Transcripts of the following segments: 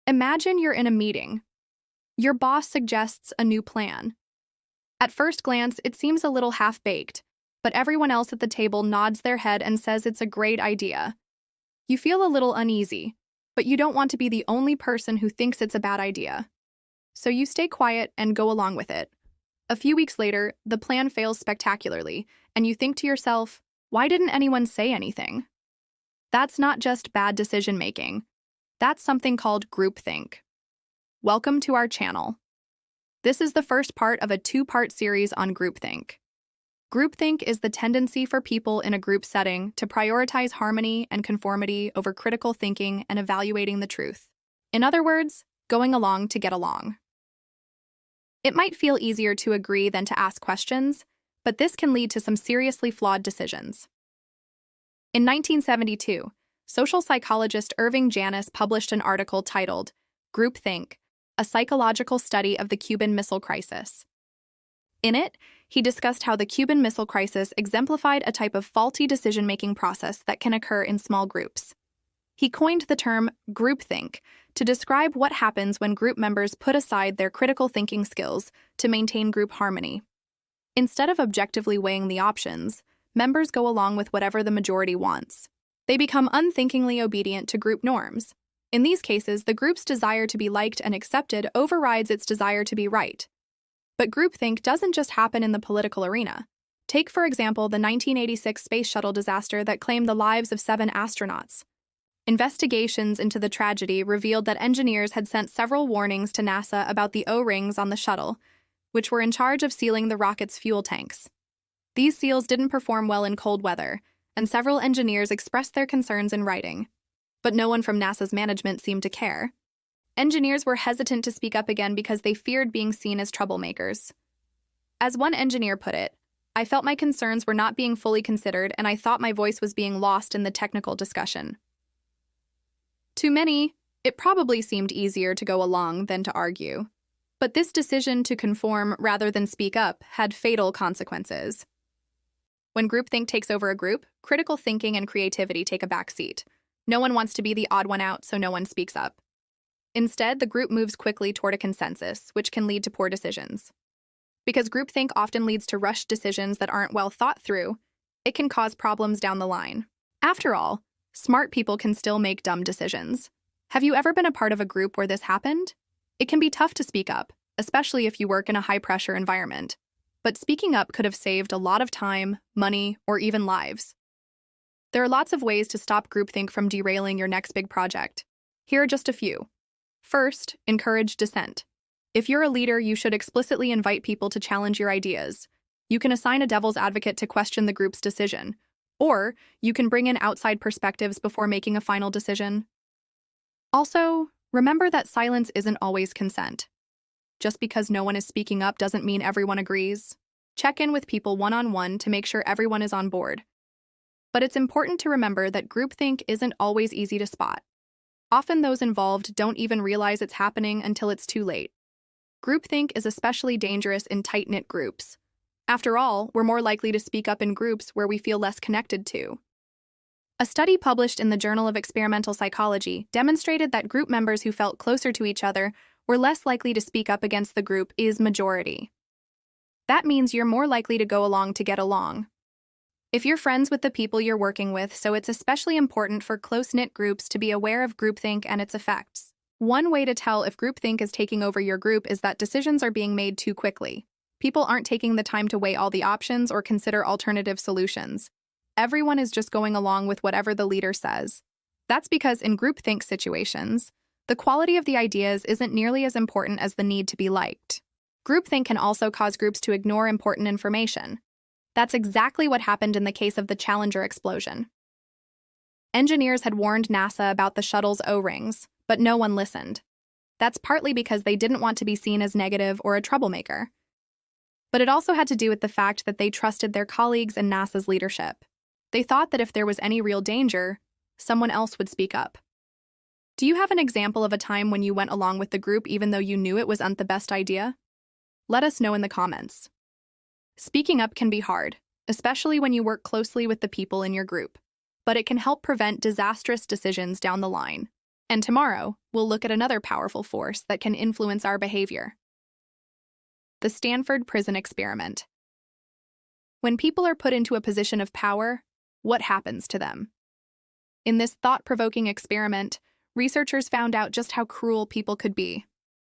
Imagine you're in a meeting. Your boss suggests a new plan. At first glance, it seems a little half-baked, but everyone else at the table nods their head and says it's a great idea. You feel a little uneasy, but you don't want to be the only person who thinks it's a bad idea. So you stay quiet and go along with it. A few weeks later, the plan fails spectacularly, and you think to yourself, why didn't anyone say anything? That's not just bad decision-making. That's something called groupthink. Welcome to our channel. This is the first part of a two-part series on groupthink. Groupthink is the tendency for people in a group setting to prioritize harmony and conformity over critical thinking and evaluating the truth. In other words, going along to get along. It might feel easier to agree than to ask questions, but this can lead to some seriously flawed decisions. In 1972, social psychologist Irving Janis published an article titled Groupthink, a psychological study of the Cuban Missile Crisis. In it, he discussed how the Cuban Missile Crisis exemplified a type of faulty decision-making process that can occur in small groups. He coined the term groupthink to describe what happens when group members put aside their critical thinking skills to maintain group harmony. Instead of objectively weighing the options, members go along with whatever the majority wants. They become unthinkingly obedient to group norms. In these cases, the group's desire to be liked and accepted overrides its desire to be right. But groupthink doesn't just happen in the political arena. Take, for example, the 1986 space shuttle disaster that claimed the lives of 7 astronauts. Investigations into the tragedy revealed that engineers had sent several warnings to NASA about the O-rings on the shuttle, which were in charge of sealing the rocket's fuel tanks. These seals didn't perform well in cold weather, and several engineers expressed their concerns in writing. But no one from NASA's management seemed to care. Engineers were hesitant to speak up again because they feared being seen as troublemakers. As one engineer put it, I felt my concerns were not being fully considered and I thought my voice was being lost in the technical discussion. To many, it probably seemed easier to go along than to argue. But this decision to conform rather than speak up had fatal consequences. When groupthink takes over a group, critical thinking and creativity take a backseat. No one wants to be the odd one out, so no one speaks up. Instead, the group moves quickly toward a consensus, which can lead to poor decisions. Because groupthink often leads to rushed decisions that aren't well thought through, it can cause problems down the line. After all, smart people can still make dumb decisions. Have you ever been a part of a group where this happened? It can be tough to speak up, especially if you work in a high-pressure environment. But speaking up could have saved a lot of time, money, or even lives. There are lots of ways to stop groupthink from derailing your next big project. Here are just a few. First, encourage dissent. If you're a leader, you should explicitly invite people to challenge your ideas. You can assign a devil's advocate to question the group's decision, or you can bring in outside perspectives before making a final decision. Also, remember that silence isn't always consent. Just because no one is speaking up doesn't mean everyone agrees. Check in with people one-on-one to make sure everyone is on board. But it's important to remember that groupthink isn't always easy to spot. Often those involved don't even realize it's happening until it's too late. Groupthink is especially dangerous in tight-knit groups. After all, we're more likely to speak up in groups where we feel less connected to. A study published in the Journal of Experimental Psychology demonstrated that group members who felt closer to each other were less likely to speak up against the group is majority. That means you're more likely to go along to get along. If you're friends with the people you're working with, so it's especially important for close-knit groups to be aware of groupthink and its effects. One way to tell if groupthink is taking over your group is that decisions are being made too quickly. People aren't taking the time to weigh all the options or consider alternative solutions. Everyone is just going along with whatever the leader says. That's because in groupthink situations, the quality of the ideas isn't nearly as important as the need to be liked. Groupthink can also cause groups to ignore important information. That's exactly what happened in the case of the Challenger explosion. Engineers had warned NASA about the shuttle's O-rings, but no one listened. That's partly because they didn't want to be seen as negative or a troublemaker. But it also had to do with the fact that they trusted their colleagues and NASA's leadership. They thought that if there was any real danger, someone else would speak up. Do you have an example of a time when you went along with the group even though you knew it wasn't the best idea? Let us know in the comments. Speaking up can be hard, especially when you work closely with the people in your group, but it can help prevent disastrous decisions down the line. And tomorrow, we'll look at another powerful force that can influence our behavior. The Stanford Prison Experiment. When people are put into a position of power, what happens to them? In this thought-provoking experiment, researchers found out just how cruel people could be.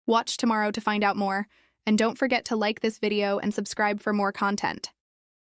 Watch tomorrow to find out more, and don't forget to like this video and subscribe for more content.